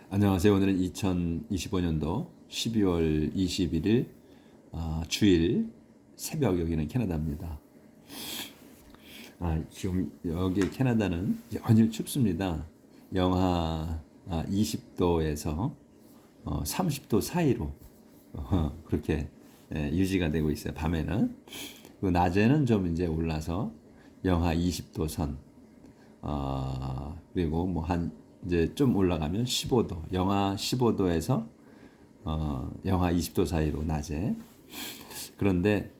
안녕하세요. 오늘은 2025년도 12월 21일 주일 새벽 여기는 캐나다입니다. 지금 여기 캐나다는 연일 춥습니다. 영하 20도에서 30도 사이로 그렇게 유지가 되고 있어요. 밤에는. 그 낮에는 좀 이제 올라서 영하 20도 선, 그리고 뭐 한 이제 좀 올라가면 15도, 영하 15도에서 영하 20도 사이로 낮에. 그런데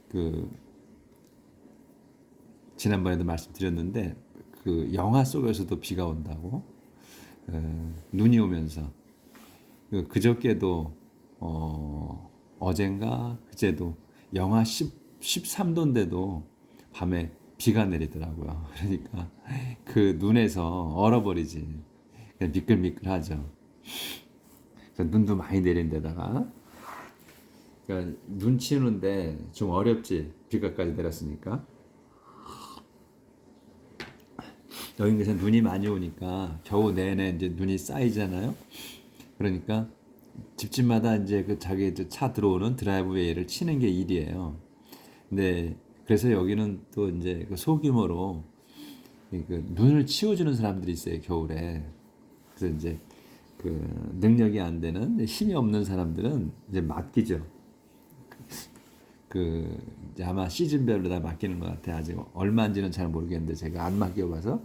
그 지난번에도 말씀드렸는데 그 영화 속에서도 비가 온다고, 눈이 오면서 그저께도 어젠가 그제도 영하 13도인데도 밤에 비가 내리더라고요. 그러니까 그 눈에서 얼어버리지. 그냥 미끌미끌하죠. 그래서 눈도 많이 내린 데다가, 그러니까 눈 치우는데 좀 어렵지. 비가까지 내렸으니까. 여기서 눈이 많이 오니까 겨우 내내 이제 눈이 쌓이잖아요. 그러니까 집집마다 이제 그 자기 차 들어오는 드라이브웨이를 치는 게 일이에요. 근데 그래서 여기는 또 이제 그 소규모로 그 눈을 치워주는 사람들이 있어요, 겨울에. 그래서 이제 그 능력이 안 되는, 힘이 없는 사람들은 이제 맡기죠. 그 이제 아마 시즌별로 다 맡기는 것 같아요. 아직 얼마인지는 잘 모르겠는데 제가 안 맡겨봐서.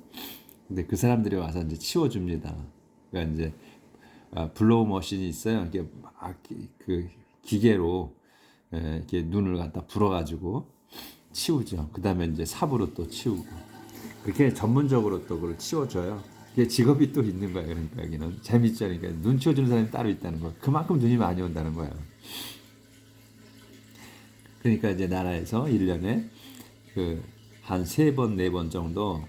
근데 그 사람들이 와서 이제 치워줍니다. 그러니까 이제 블로우 머신이 있어요. 이렇게 막 그 기계로 이렇게 눈을 갖다 불어가지고 치우죠. 그 다음에 이제 삽으로 또 치우고. 그렇게 전문적으로 또 그걸 치워줘요. 이게 직업이 또 있는 거예요. 그러니까 여기는 재밌죠. 그러니까 눈 치워주는 사람이 따로 있다는 거. 그만큼 눈이 많이 온다는 거예요. 그러니까 이제 나라에서 1년에 그 한 세 번, 네 번 정도,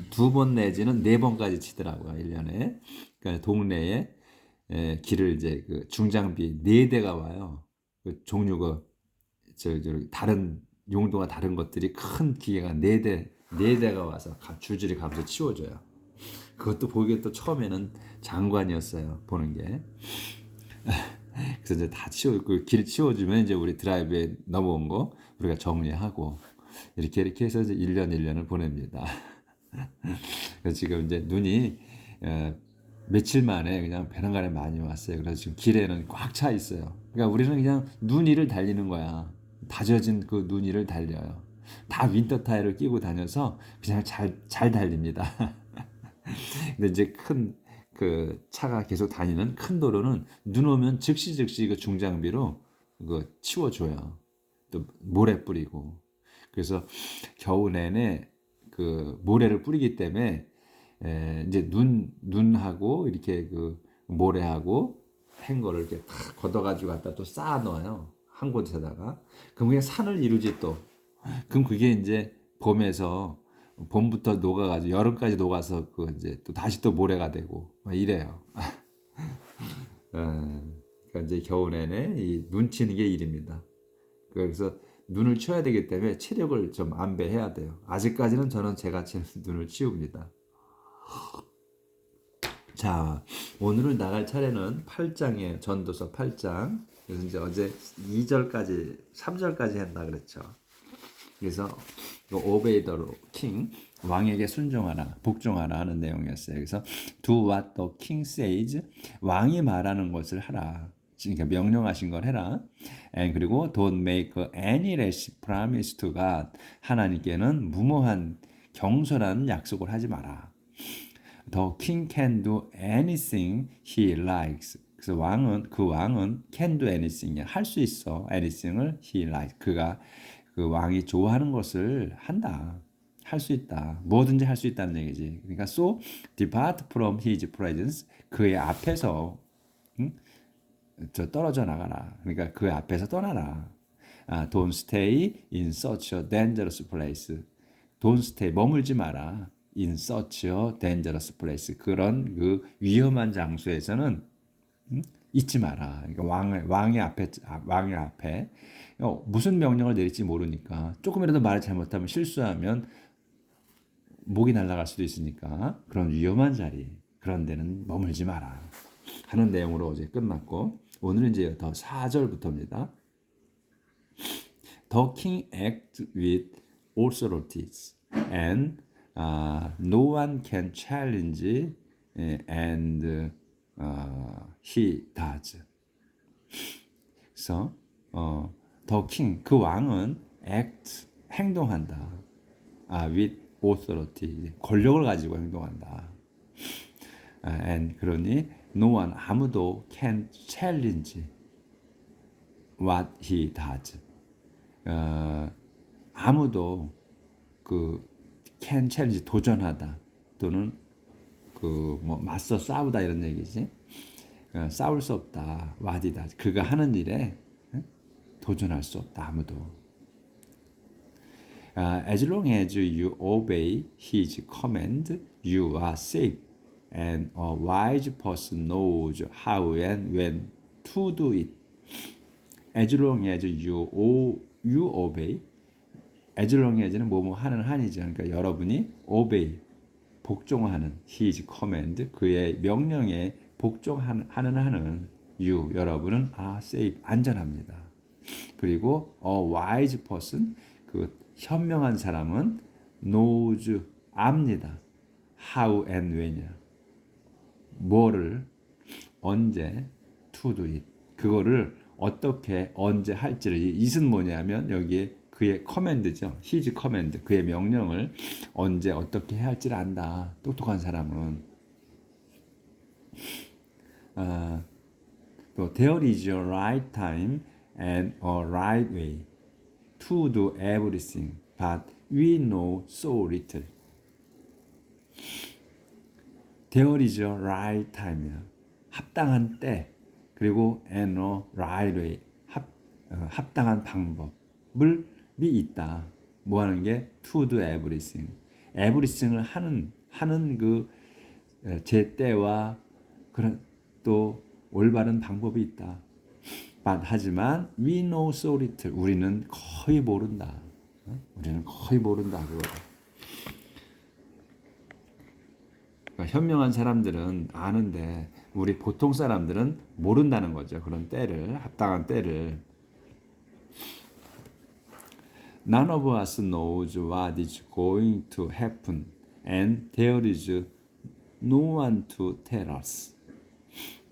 두 번 내지는 네 번까지 치더라고요. 1년에. 그러니까 동네에 길을 이제 그 중장비 네 대가 와요. 그 종류가 다른 용도가 다른 것들이 큰 기계가 네 대가 와서 줄줄이 가면서 치워줘요. 그것도 보기에 또 처음에는 장관이었어요. 보는 게. 그래서 이제 다 길 치워주면 이제 우리 드라이브에 넘어온 거 우리가 정리하고 이렇게 해서 이제 1년 1년을 보냅니다. 그래서 지금 이제 눈이 며칠 만에 그냥 배낭간에 많이 왔어요. 그래서 지금 길에는 꽉 차 있어요. 그러니까 우리는 그냥 눈 위를 달리는 거야. 다져진 그 눈 위를 달려요. 다 윈터 타이어를 끼고 다녀서 그냥 잘 달립니다. 근데 이제 큰 그 차가 계속 다니는 큰 도로는 눈 오면 즉시 그 중장비로 그거 치워줘요. 또 모래 뿌리고. 그래서 겨우 내내 그 모래를 뿌리기 때문에 이제 눈하고 이렇게 그 모래하고 한 거를 이렇게 탁 걷어가지고 갖다 또 쌓아 놓아요. 한 곳에다가. 그럼 그게 산을 이루지 또. 그럼 그게 이제 봄부터 녹아가지고 여름까지 녹아서 그 이제 또 다시 또 모래가 되고 막 이래요. 그러니까 이제 겨우 내내 이 눈 치는 게 일입니다. 그래서 눈을 치워야 되기 때문에 체력을 좀 안배해야 돼요. 아직까지는 저는 제가 치는 눈을 치웁니다. 자, 오늘은 나갈 차례는 8장이에요. 전도서 8장. 그래서 이제 어제 2절까지, 3절까지 한다 그랬죠. 그래서 obey the king, 왕에게 순종하라, 복종하라 하는 내용이었어요. 그래서 do what the king says, 왕이 말하는 것을 하라. 그러니까 명령하신 걸 해라. 그리고 don't make any rash promise to God, 하나님께는 무모한 경솔한 약속을 하지 마라. The king can do anything he likes. 그래서 그 왕은 can do anything, 할 수 있어. anything을 he likes. 그 왕이 좋아하는 것을 한다. 할 수 있다. 뭐든지 할 수 있다는 얘기지. 그러니까 so depart from his presence. 그의 앞에서 떨어져 나가라. 그러니까 그 앞에서 떠나라. Don't stay in such a dangerous place. Don't stay, 머물지 마라. In such a dangerous place. 그런 그 위험한 장소에서는 있지 마라. 그러니까 왕의 앞에 무슨 명령을 내릴지 모르니까 조금이라도 말을 잘못하면 실수하면 목이 날아갈 수도 있으니까 그런 위험한 자리. 그런 데는 머물지 마라 하는 내용으로 어제 끝났고 오늘은 이제 더 4절부터입니다. The king acts with authorities and no one can challenge and he does. 그래서 the king 그 왕은 act 행동한다. with authority 권력을 가지고 행동한다. and 그러니 no one 아무도 can challenge what he does. 아무도 그 can challenge 도전하다 또는 그 뭐 맞서 싸우다 이런 얘기지. 싸울 수 없다. what he does. 그가 하는 일에 도전할 수 없다. 아무도. As long as you obey his command, you are safe. And a wise person knows how and when to do it. As long as you obey. As long as는 뭐뭐 하는 한이죠. 그러니까 여러분이 obey 복종하는 his command 그의 명령에 복종하는 한은 you 여러분은 are safe 안전합니다. 그리고 a wise person 그 현명한 사람은 knows 압니다. how and when이야. 뭐를 언제 to do it 그거를 어떻게 언제 할지를 it은 뭐냐면 여기에 그의 커맨드죠. his command 그의 명령을 언제 어떻게 해야 할지를 안다. 똑똑한 사람은 또 there is a right time and a right way to do everything, but we know so little. There is a right time이야. 합당한 때 그리고 and a right way 합당한 방법을 있다. 뭐 하는 게 to do everything. everything을 하는 그 제때와 그런 또 올바른 방법이 있다. But 하지만 we know so little. 우리는 거의 모른다. 우리는 거의 모른다 그거. 그러니까 현명한 사람들은 아는데 우리 보통 사람들은 모른다는 거죠. 그런 때를 합당한 때를. None of us knows what is going to happen, and there is no one to tell us.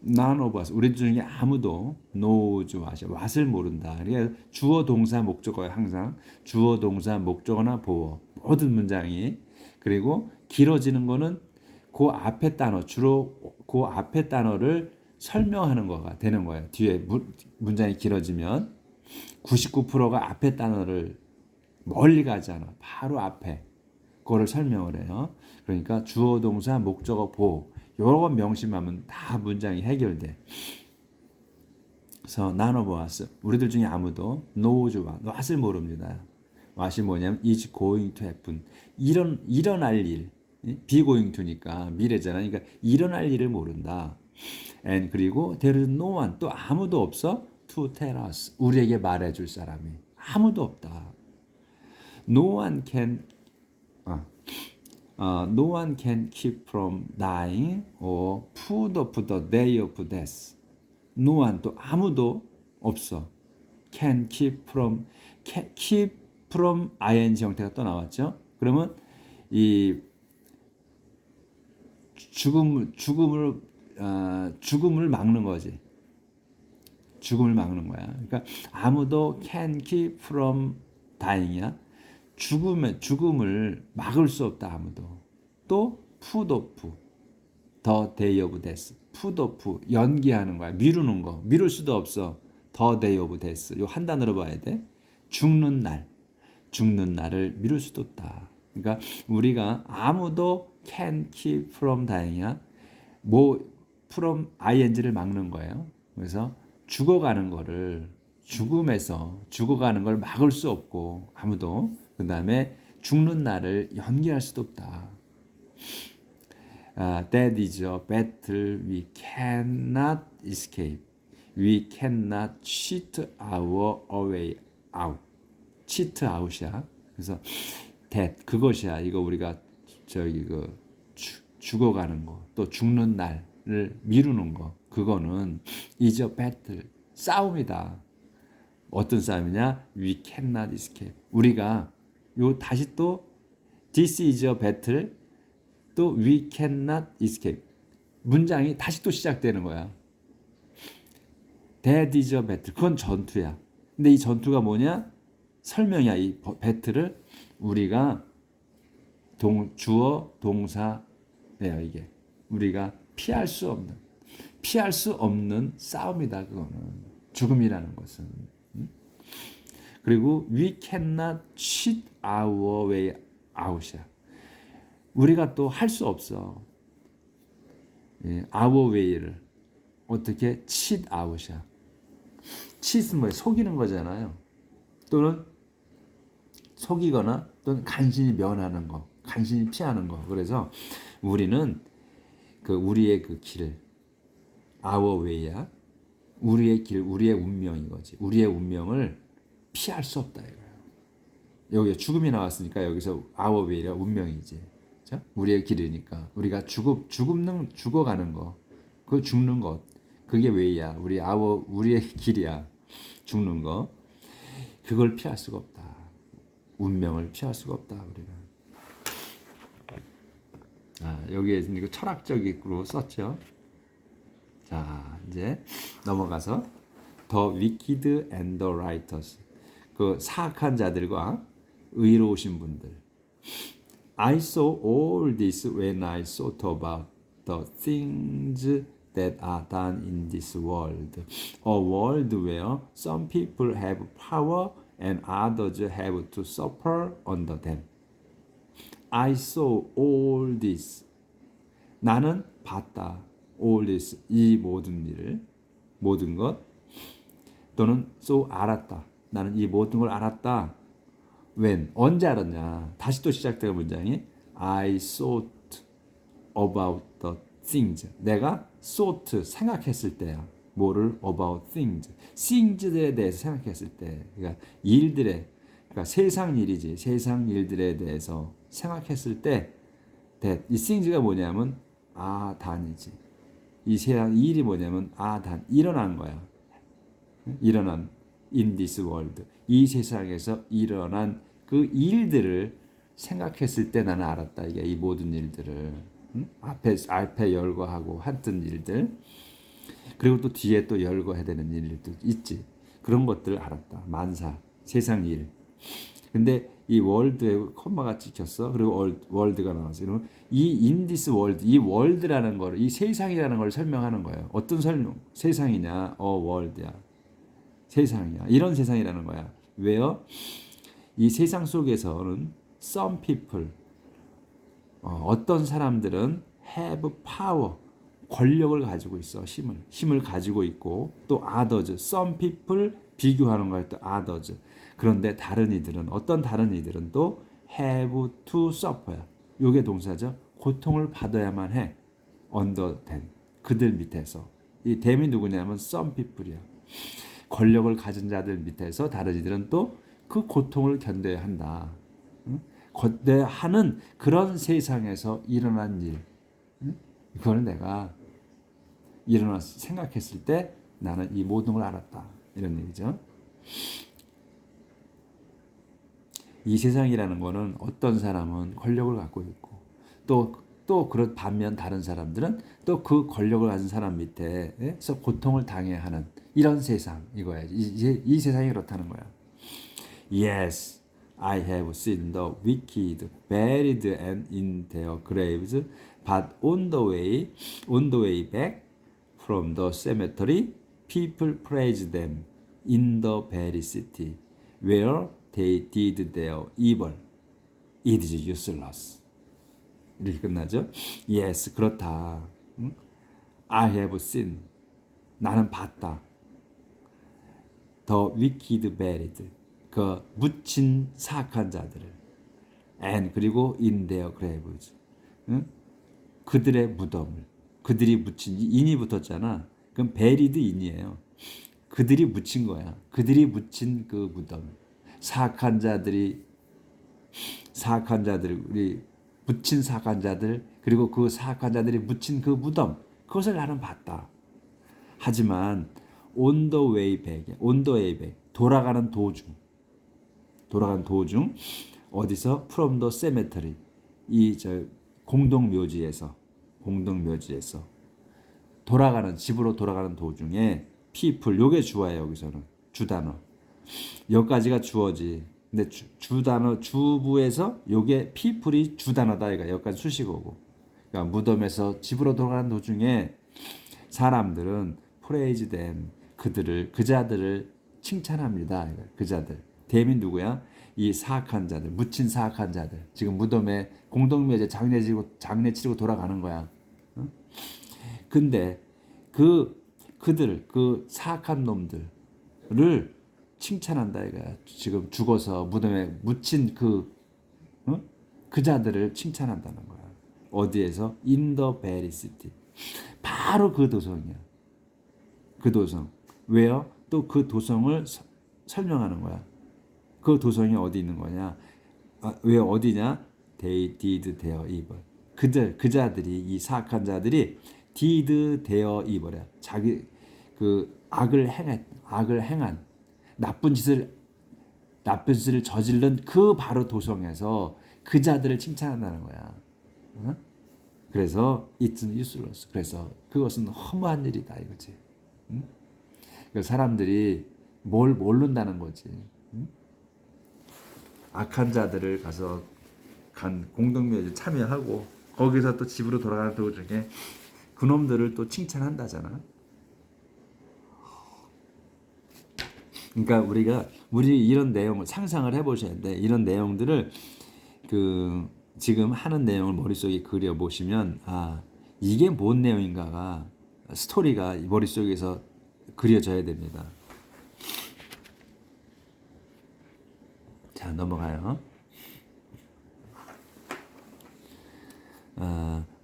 None of us, 우리 중에 아무도 knows what을 모른다. 그러니까 주어, 동사, 목적어에 항상 주어, 동사, 목적어나 보어 모든 문장이 그리고 길어지는 거는 그 앞에 단어 주로 그 앞에 단어를 설명하는 거가 되는 거예요. 뒤에 문장이 길어지면 99%가 앞에 단어를 멀리 가지 않아. 바로 앞에 그거를 설명을 해요. 그러니까 주어, 동사, 목적어, 보어 요런 명심하면 다 문장이 해결돼. 그래서 none of us 우리들 중에 아무도 knows what을 모릅니다. what이 뭐냐면 is going to happen 일어날 일 be going to니까 미래잖아. 그러니까 일어날 일을 모른다. and 그리고 there is no one 또 아무도 없어 to tell us 우리에게 말해줄 사람이 아무도 없다. No one can no one can keep from dying or put off the day of death. No one 또 아무도 없어. Can keep from ing 형태가 또 나왔죠. 그러면 이 죽음을 막는 거지. 죽음을 막는 거야. 그러니까 아무도 can keep from dying이야. 죽음을 막을 수 없다 아무도. 또 put off the day of death. put off 연기하는 거야. 미루는 거. 미룰 수도 없어. the day of death. 요 한 단어로 봐야 돼. 죽는 날을 미룰 수도 없다. 그러니까 우리가 아무도 can keep from dying이야. 뭐 from ing를 막는 거예요. 그래서 죽어가는 걸 막을 수 없고 아무도 그 다음에 죽는 날을 연기할 수도 없다. That is a battle we cannot escape. We cannot cheat our way out. cheat out이야. 그래서 that 그것이야. 이거 우리가 저기 죽어가는 거, 또 죽는 날을 미루는 거, 그거는 is a battle, 싸움이다. 어떤 싸움이냐? We cannot escape. 우리가 다시 또 this is a battle, 또 we cannot escape. 문장이 다시 또 시작되는 거야. That is a battle. 그건 전투야. 근데 이 전투가 뭐냐? 설명이야. 이 배틀을 우리가 주어 동사예요. 이게 우리가 피할 수 없는 싸움이다. 그거는 죽음이라는 것은. 그리고 we cannot cheat our way out이야. 우리가 또 할 수 없어. our way를 어떻게 cheat out이야. cheat은 뭐예요? 속이는 거잖아요. 또는 속이거나 또는 간신히 면하는 거, 간신히 피하는 거. 그래서 우리는 우리의 그 길, our way야. 우리의 길, 우리의 운명인 거지. 우리의 운명을 피할 수 없다 이거예요. 여기 죽음이 나왔으니까 여기서 our way가 운명이지. 그렇죠? 우리의 길이니까 우리가 죽어가는 거, 그 죽는 것, 그게 way야. 우리의 길이야. 죽는 거. 그걸 피할 수가 없다. 운명을 피할 수가 없다. 우리가. 여기에 이거 철학적으로 썼죠. 자, 이제 넘어가서 The wicked and the righteous. 그 사악한 자들과 의로우신 분들. I saw all this when I thought about the things that are done in this world. A world where some people have power and others have to suffer under them. I saw all this. 나는 봤다. All this. 이 모든 일을, 모든 것. 또는 so 알았다. 나는 이 모든 걸 알았다. When? 언제 알았냐? 다시 또 시작되는 문장이 I thought about the things. 내가 thought 생각했을 때야. 뭐를? about things. things들에 대해서 생각했을 때. 그러니까 일들에, 그러니까 세상 일이지. 세상 일들에 대해서 생각했을 때 that. 이 things가 뭐냐면 단이지. 이 세상 일이 뭐냐면 단. 일어난 거야. 일어난 in this world. 이 세상에서 일어난 그 일들을 생각했을 때 나는 알았다. 이게 이 모든 일들을. 앞에 열거하고 했던 일들. 그리고 또 뒤에 또 열거해야 되는 일도 있지. 그런 것들을 알았다. 만사, 세상 일. 근데 이 월드에 콤마가 찍혔어. 그리고 월드가 나왔어. 이러면 이 in this world, 이 월드라는 거를, 이 세상이라는 걸 설명하는 거예요. 어떤 세상이냐? 월드야. 세상이야. 이런 세상이라는 거야. 왜요? 이 세상 속에서는 some people, 어떤 사람들은 have power, 권력을 가지고 있어. 힘을 가지고 있고, 또 others, some people 비교하는 거야. 또 others. 그런데 어떤 다른 이들은 또 have to suffer야. 이게 동사죠. 고통을 받아야만 해. under them. 그들 밑에서. 이 them이 누구냐면 some people이야. 권력을 가진 자들 밑에서 다른 이들은 또 그 고통을 견뎌야 한다. 견뎌야 하는 그런 세상에서 일어난 일. 그거는 내가 일어나서 생각했을 때 나는 이 모든 걸 알았다. 이런 얘기죠. 이 세상이라는 거는 어떤 사람은 권력을 갖고 있고 또 그런 반면 다른 사람들은 또 그 권력을 가진 사람 밑에서 고통을 당해야 하는 이런 세상 이거야. 이 세상이 그렇다는 거야. Yes, I have seen the wicked buried and in their graves, but on the way back from the cemetery, people praise them in the very city where they did their evil. It is useless. 이렇게 끝나죠? Yes, 그렇다. I have seen. 나는 봤다. The wicked buried. 그 묻힌 사악한 자들을. And 그리고 in their graves. 그들의 무덤을. 그들이 묻힌 인이 붙었잖아. 그럼 buried in이에요. 그들이 묻힌 거야. 그들이 묻힌 그 무덤. 사악한 자들이 우리 묻힌 사악한 자들, 그리고 그 사악한 자들이 묻힌 그 무덤, 그것을 나는 봤다. 하지만 on the way back, 돌아가는 도중 어디서 from the cemetery, 이 저 공동묘지에서 집으로 돌아가는 도중에 people, 요게 주어예요. 여기서는 주단어, 여기까지가 주어지. 근데 주단어 주부에서 요게 people이 주단어다. 이거 여기까지 수식어고. 그러니까 무덤에서 집으로 돌아가는 도중에 사람들은 praise them, 그 자들을 칭찬합니다. 그 자들. them이 누구야? 이 사악한 자들, 묻힌 사악한 자들. 지금 무덤에 공동묘제 장례 치르고 돌아가는 거야. 어? 근데 그들, 그 사악한 놈들을 칭찬한다 이거야. 지금 죽어서 무덤에 묻힌 그 자들을 칭찬한다는 거야. 어디에서? In the very city. 바로 그 도성이야. 그 도성. 왜요? 또 그 도성을 설명하는 거야. 그 도성이 어디 있는 거냐? 왜 어디냐? They did their evil. 그 자들이, 이 사악한 자들이 did their evil이야. 자기 그 악을 행한 나쁜 짓을 저지른 그 바로 도성에서 그 자들을 칭찬한다는 거야. 어? 그래서 it's useless. 그래서 그것은 허무한 일이다 이거지. 응? 그러니까 사람들이 뭘 모른다는 거지. 응? 악한 자들을 가서 공동묘지에 참여하고 거기서 또 집으로 돌아가는 도중에 그놈들을 또 칭찬한다잖아. 그러니까 우리 이런 내용을 상상을 해보셔야 돼. 이런 내용들을 지금 하는 내용을 머릿속에 그려 보시면 이게 뭔 내용인가가 스토리가 머릿속에서 그려져야 됩니다. 자, 넘어가요.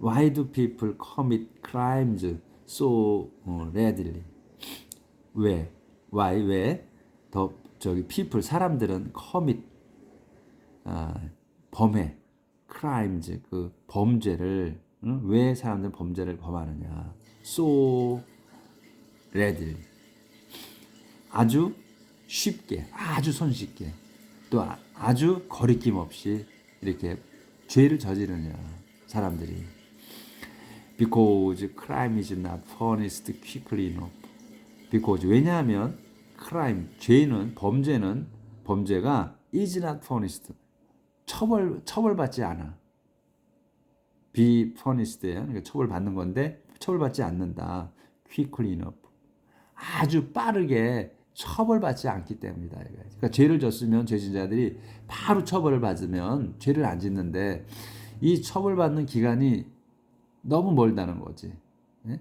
Why do people commit crimes so readily? 왜? Why? 왜? people 사람들은 commit 범해 crimes 그 범죄를 왜 사람들은 범죄를 범하느냐? so readily 아주 쉽게, 아주 손쉽게, 또 아주 거리낌 없이 이렇게 죄를 저지르냐 사람들이. Because crime is not punished quickly enough. Because 왜냐하면 crime 범죄가 is not punished 처벌받지 않아. be punished야. 그러니까 처벌받는 건데 처벌받지 않는다. quickly enough 아주 빠르게 처벌받지 않기 때문이다. 그러니까 죄를 졌으면 죄진자들이 바로 처벌을 받으면 죄를 안 짓는데 이 처벌받는 기간이 너무 멀다는 거지. 네?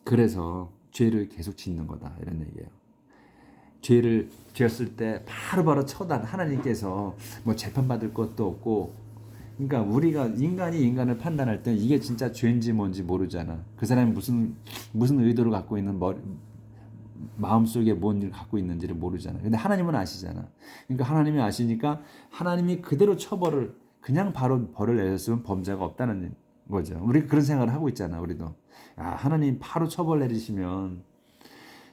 그래서 죄를 계속 짓는 거다 이런 얘기예요. 죄를 지었을 때 바로바로 처단 하나님께서 뭐 재판받을 것도 없고, 그러니까 우리가 인간이 인간을 판단할 때 이게 진짜 죄인지 뭔지 모르잖아. 그 사람이 무슨 의도를 갖고 있는 마음속에 뭔 일을 갖고 있는지를 모르잖아. 근데 하나님은 아시잖아. 그러니까 하나님이 아시니까 하나님이 그대로 처벌을 그냥 바로 벌을 내렸으면 범죄가 없다는 거죠. 우리가 그런 생각을 하고 있잖아. 우리도 하나님 바로 처벌 내리시면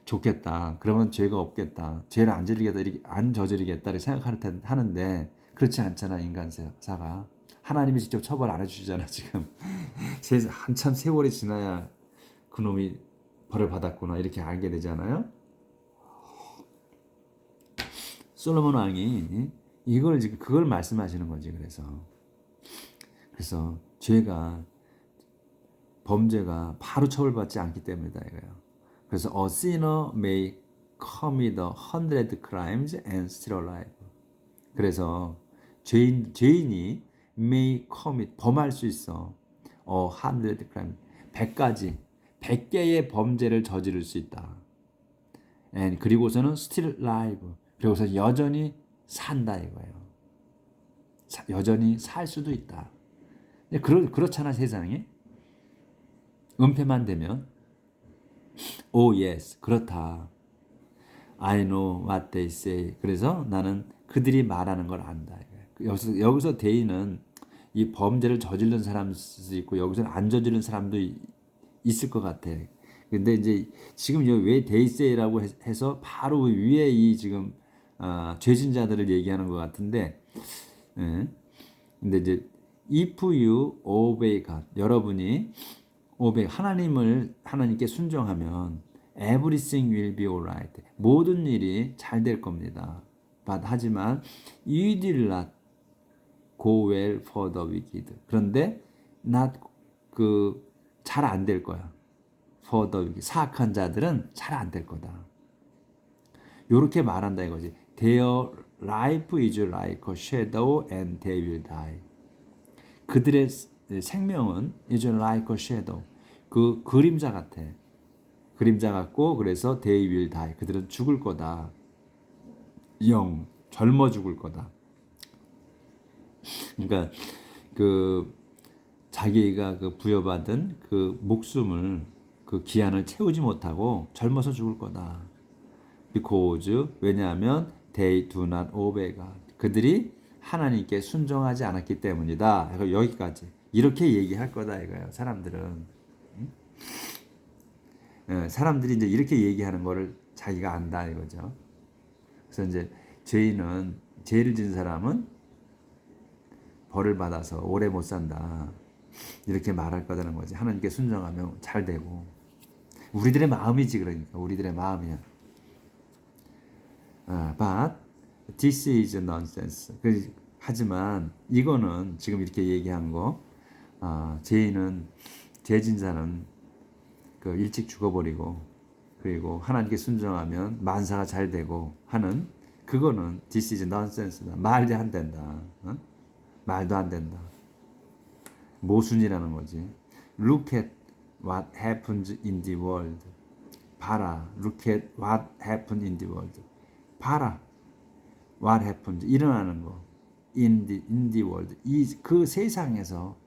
좋겠다. 그러면 죄가 없겠다. 죄를 안 저지르겠다. 이렇게 생각하는데 그렇지 않잖아. 인간사가. 하나님이 직접 처벌 안 해주시잖아. 지금 한참 세월이 지나야 그놈이 벌을 받았구나 이렇게 알게 되잖아요. 솔로몬 왕이 그걸 말씀하시는 거지. 그래서 범죄가 바로 처벌받지 않기 때문이다 이거예요. 그래서 a sinner may commit 100 crimes and still alive. 그래서 죄인이 may commit 범할 수 있어. 100 crimes 100개의 범죄를 저지를 수 있다. And 그리고서는 still alive. 그리고서 여전히 산다 이거예요. 여전히 살 수도 있다. 그렇잖아 세상에. 은폐만 되면 oh yes 그렇다. I know what they say. 그래서 나는 그들이 말하는 걸 안다. 여기서 they는 이 범죄를 저지른 사람도 있고 여기서는 안 저지른 사람도 있을 것 같아. 근데 이제 지금 왜 데이세이라고 해서 바로 위에 이 지금 죄진 자들을 얘기하는 것 같은데, 예. 근데 이제 if you obey God, 여러분이 obey 하나님께 순종하면 everything will be alright. 모든 일이 잘 될 겁니다. 하지만 you did not go well for the wicked. 그런데 not 잘 안 될 거야. for the wicked. 사악한 자들은 잘 안 될 거다. 요렇게 말한다 이거지. Their life is like a shadow and they will die. 그들의 생명은 is like a shadow. 그 그림자 같아. 그림자 같고 그래서 they will die. 그들은 죽을 거다. 젊어 죽을 거다. 그러니까 자기가 부여받은 목숨을 기한을 채우지 못하고 젊어서 죽을 거다. Because 왜냐하면 they do not obey God. 그들이 하나님께 순종하지 않았기 때문이다. 여기까지 이렇게 얘기할 거다 이거예요. 사람들은 사람들이 이제 이렇게 얘기하는 거를 자기가 안다 이거죠. 그래서 이제 죄를 지은 사람은 벌을 받아서 오래 못 산다. 이렇게 말할 거다는 거지. 하나님께 순종하면 잘 되고. 우리들의 마음이지 그러니까. 우리들의 마음이야. But this is nonsense. 하지만 이거는 지금 이렇게 얘기한 거, 죄진 자는 일찍 죽어버리고 그리고 하나님께 순종하면 만사가 잘 되고 하는 그거는 this is nonsense다. 말도 안 된다. 말도 안 된다. 모순이라는 거지. Look at what happens in the world. 봐라. Look at what happens in the world. 봐라. What happens. 일어나는 거. In the world. 이 세상에서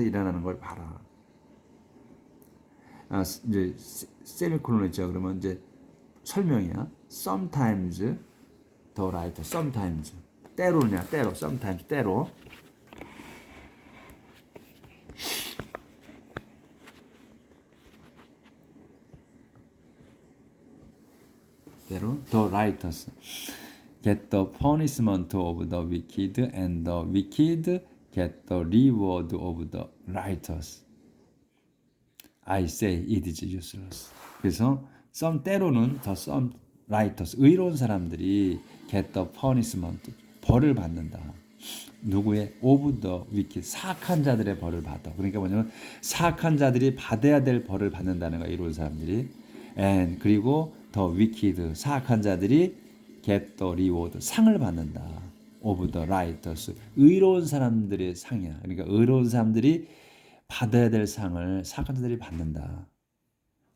일어나는 걸 봐라. 이제 세미콜론 있죠. 그러면 이제 설명이야. Sometimes the right. Sometimes. 때로냐. 때로. Sometimes. 때로. The righteous get the punishment of the wicked, and the wicked get the reward of the righteous. I say it is useless. 그래서 때로는 some righteous 의로운 사람들이 get the punishment 벌을 받는다. 누구의 of the wicked 사악한 자들의 벌을 받아. 그러니까 뭐냐면 사악한 자들이 받아야 될 벌을 받는다는 거야. 이로운 사람들이. And 그리고 the wicked 사악한 자들이 get the reward 상을 받는다. of the righteous 의로운 사람들의 상이야. 그러니까 의로운 사람들이 받아야 될 상을 사악한 자들이 받는다.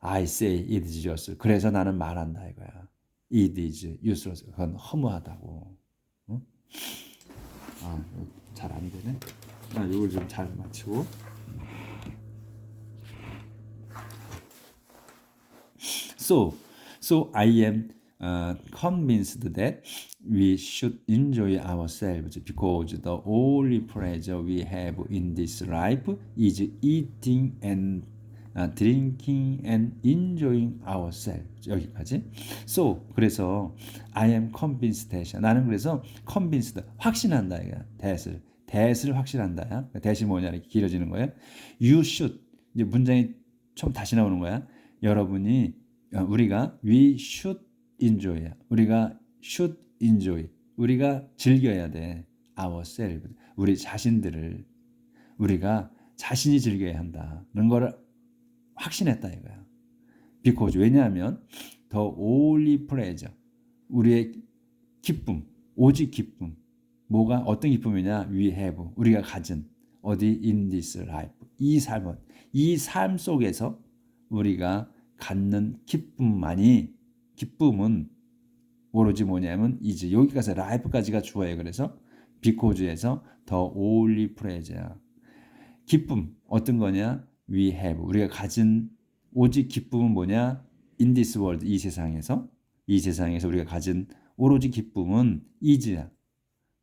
I say it is useless. 그래서 나는 말한다 이거야. It is useless. 그건 허무하다고. 응? 잘 안 되네. 이걸 좀 잘 맞추고. So I am convinced that we should enjoy ourselves because the only pleasure we have in this life is eating and drinking and enjoying ourselves. 여기까지. So 그래서 I am convinced that 나는 그래서 convinced 확신한다 이거. that을 확신한다. that이 뭐냐 이렇게 길어지는 거예요. You should 이제 문장이 좀 다시 나오는 거야. 우리가 we should enjoy. 우리가 should enjoy. 우리가 즐겨야 돼. ourselves. 우리 자신들을 우리가 자신이 즐겨야 한다는 거를 확신했다 이거야. Because 왜냐하면 the only pleasure 우리의 기쁨, 오직 기쁨. 뭐가 어떤 기쁨이냐? We have 우리가 가진 어디 in this life 이 삶 속에서 우리가 갖는 기쁨은 오로지 뭐냐면 이제 여기까지 life까지가 주어요. 그래서 because에서 the only pleasure 기쁨 어떤 거냐? We have 우리가 가진 오직 기쁨은 뭐냐? In this world 이 세상에서 우리가 가진 오로지 기쁨은 is야.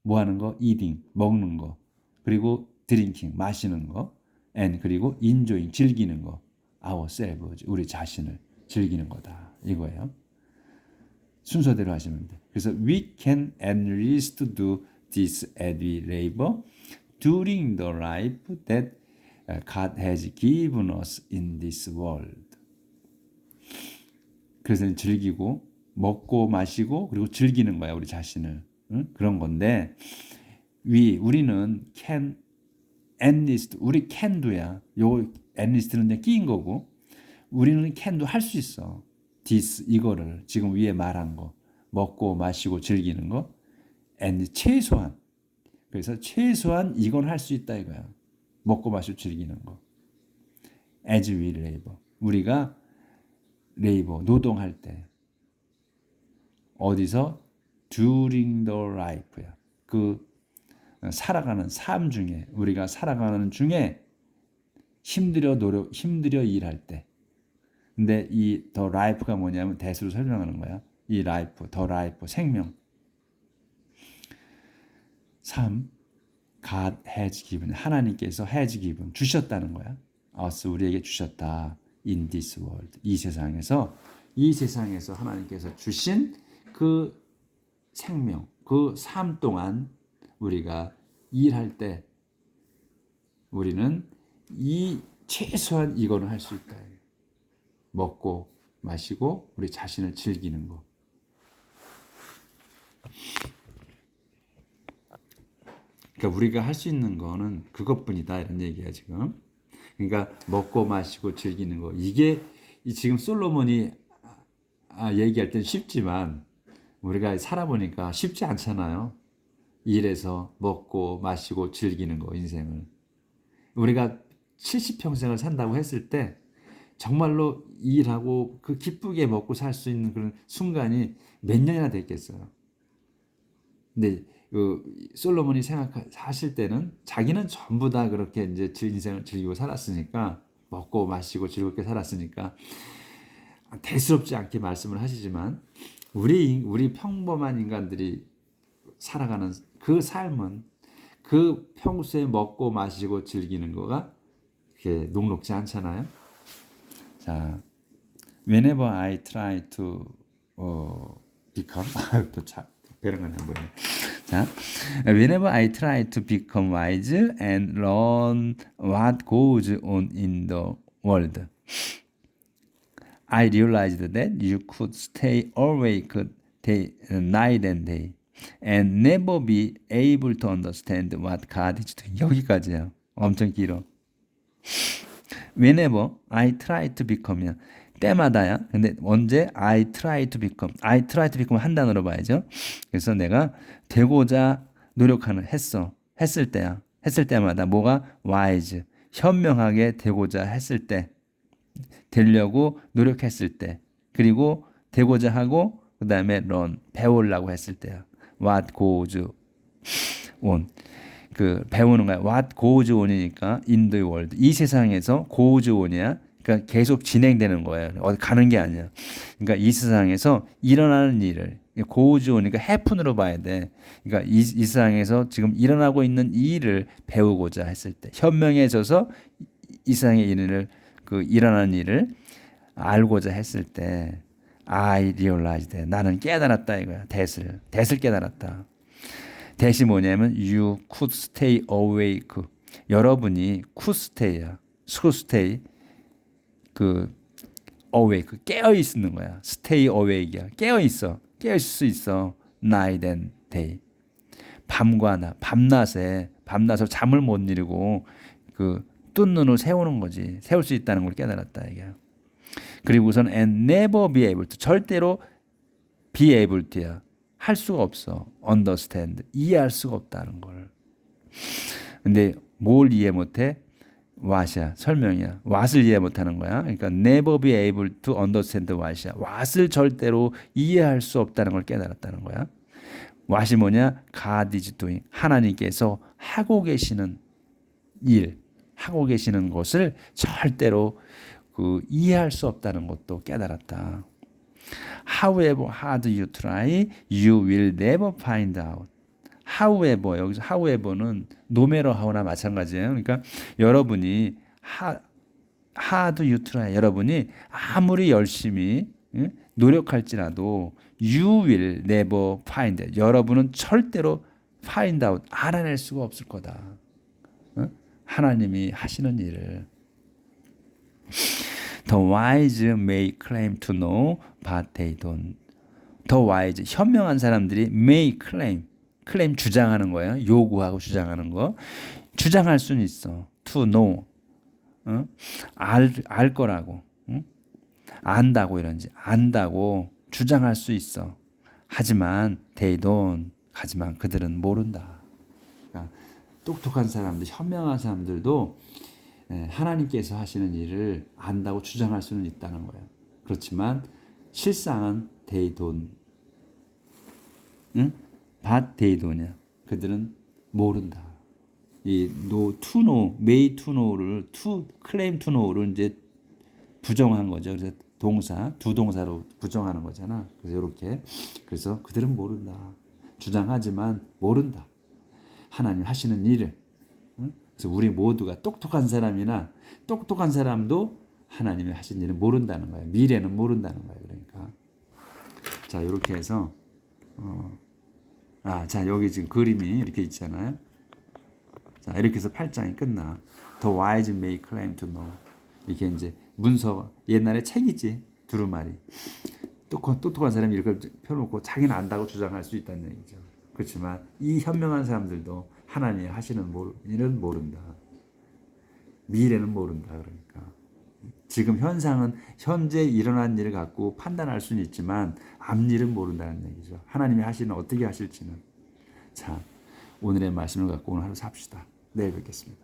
뭐 하는 거? eating 먹는 거. 그리고 drinking 마시는 거, and 그리고 enjoying 즐기는 거, ourselves 우리 자신을 즐기는 거다 이거예요. 순서대로 하시면 돼. 그래서 we can at least do this as we labor during the life that God has given us in this world. 그래서 즐기고 먹고 마시고 그리고 즐기는 거야 우리 자신을. 응? 그런 건데 우리는 can at least 우리 can do야. 요 at least는 그냥 끼인 거고 우리는 can do 할 수 있어. this 이거를 지금 위에 말한 거 먹고 마시고 즐기는 거 and 최소한 그래서 최소한 이건 할 수 있다 이거야. 먹고 마시고 즐기는 거. as we labor 우리가 labor 노동할 때 어디서 during the life야. 그 살아가는 삶 중에 우리가 살아가는 중에 힘들여 일할 때. 근데 이 the life가 뭐냐면 대수로 설명하는 거야. 이 life, the life 생명. 삶 God has given 하나님께서 has given 주셨다는 거야. us 우리에게 주셨다. in this world 이 세상에서 하나님께서 주신 그 생명, 그 삶 동안 우리가 일할 때 우리는 이 최소한 이거는 할 수 있다. 먹고 마시고 우리 자신을 즐기는 거. 그러니까 우리가 할 수 있는 거는 그것뿐이다 이런 얘기야 지금. 그러니까 먹고 마시고 즐기는 거. 이게 지금 솔로몬이 얘기할 땐 쉽지만 우리가 살아보니까 쉽지 않잖아요. 일해서 먹고 마시고 즐기는 거 인생을. 우리가 70평생을 산다고 했을 때 정말로 일하고 그 기쁘게 먹고 살 수 있는 그런 순간이 몇 년이나 됐겠어요. 근데 솔로몬이 하실 때는 자기는 전부 다 그렇게 이제 인생을 즐기고 살았으니까 먹고 마시고 즐겁게 살았으니까 대수롭지 않게 말씀을 하시지만 우리 평범한 인간들이 살아가는 그 삶은 그 평소에 먹고 마시고 즐기는 거가 그렇게 녹록지 않잖아요. 자, whenever I try to become 배려가네 뭐예요? 자, whenever I try to become wise and learn what goes on in the world, I realized that you could stay awake night and day and never be able to understand what God is doing. 여기까지야. 엄청 길어. Whenever I try to become이야. 때마다야. 근데 언제 I try to become 한 단어로 봐야죠. 그래서 내가 되고자 노력하는 했을 때야. 했을 때마다 뭐가 wise 현명하게 되고자 했을 때 되려고 노력했을 때 그리고 되고자 하고 그 다음에 learn 배우려고 했을 때야. What goes on 그 배우는 거야. What goes on이니까 in the world 이 세상에서 goes on이야. 그러니까 계속 진행되는 거예요. 어디 가는 게 아니야. 그러니까 이 세상에서 일어나는 일을 goes on이니까 happen으로 봐야 돼. 그러니까 이 세상에서 지금 일어나고 있는 이 일을 배우고자 했을 때 현명해져서 이 세상의 일을 그 일어나는 일을 알고자 했을 때 I realized 나는 깨달았다 이거야. that을 깨달았다. that이 뭐냐면 you could stay awake. 여러분이 could stay야. could stay 그 awake 깨어 있는 거야. stay awake야. 깨어 있어. 깨어 있을 수 있어. night and day. 밤과 낮, 밤낮에 잠을 못 이루고 그 뜬 눈을 세우는 거지. 세울 수 있다는 걸 깨달았다 이게. 그리고 우선 and never be able to 절대로 be able to야. 할 수가 없어. understand 이해할 수가 없다는 걸. 근데 뭘 이해 못해? what이야. 설명이야. what을 이해 못하는 거야. 그러니까 never be able to understand what이야. what을 절대로 이해할 수 없다는 걸 깨달았다는 거야. what이 뭐냐? God is doing. 하나님께서 하고 계시는 일, 하고 계시는 것을 절대로 그 이해할 수 없다는 것도 깨달았다. However hard you try, you will never find out. however 여기서 however는 no matter how나 마찬가지예요. 그러니까 여러분이 hard you try 여러분이 아무리 열심히 노력할지라도 you will never find it. 여러분은 절대로 find out 알아낼 수가 없을 거다. 하나님이 하시는 일을 The wise may claim to know, but they don't. The wise, 현명한 사람들이 may claim 주장하는 거예요. 요구하고 주장하는 거. 주장할 수는 있어. To know, 알 거라고, 안다고 이런지 안다고 주장할 수 있어. 하지만 they don't. 하지만 그들은 모른다. 그러니까 똑똑한 사람들, 현명한 사람들도 하나님께서 하시는 일을 안다고 주장할 수는 있다는 거예요. 그렇지만 실상은 they don't. but they don't. 그들은 모른다. 이 no, to know, may to know를 to claim to know를 이제 부정한 거죠. 그래서 동사, 두 동사로 부정하는 거잖아. 그래서 이렇게 그래서 그들은 모른다. 주장하지만 모른다. 하나님 하시는 일을. 그래서 우리 모두가 똑똑한 사람이나 똑똑한 사람도 하나님이 하신 일을 모른다는 거예요. 미래는 모른다는 거예요. 그러니까 자 이렇게 해서 자 여기 지금 그림이 이렇게 있잖아요. 자 이렇게 해서 8장이 끝나. The wise may claim to know. 이게 이제 문서 옛날에 책이지 두루마리. 똑똑한 사람이 이렇게 펴놓고 자기는 안다고 주장할 수 있다는 얘기죠. 그렇지만 이 현명한 사람들도 하나님이 하시는 일은 모른다. 미래는 모른다. 그러니까 지금 현상은 현재 일어난 일을 갖고 판단할 수는 있지만 앞일은 모른다는 얘기죠. 하나님이 하시는 어떻게 하실지는. 자 오늘의 말씀을 갖고 오늘 하루 삽시다. 내일 뵙겠습니다.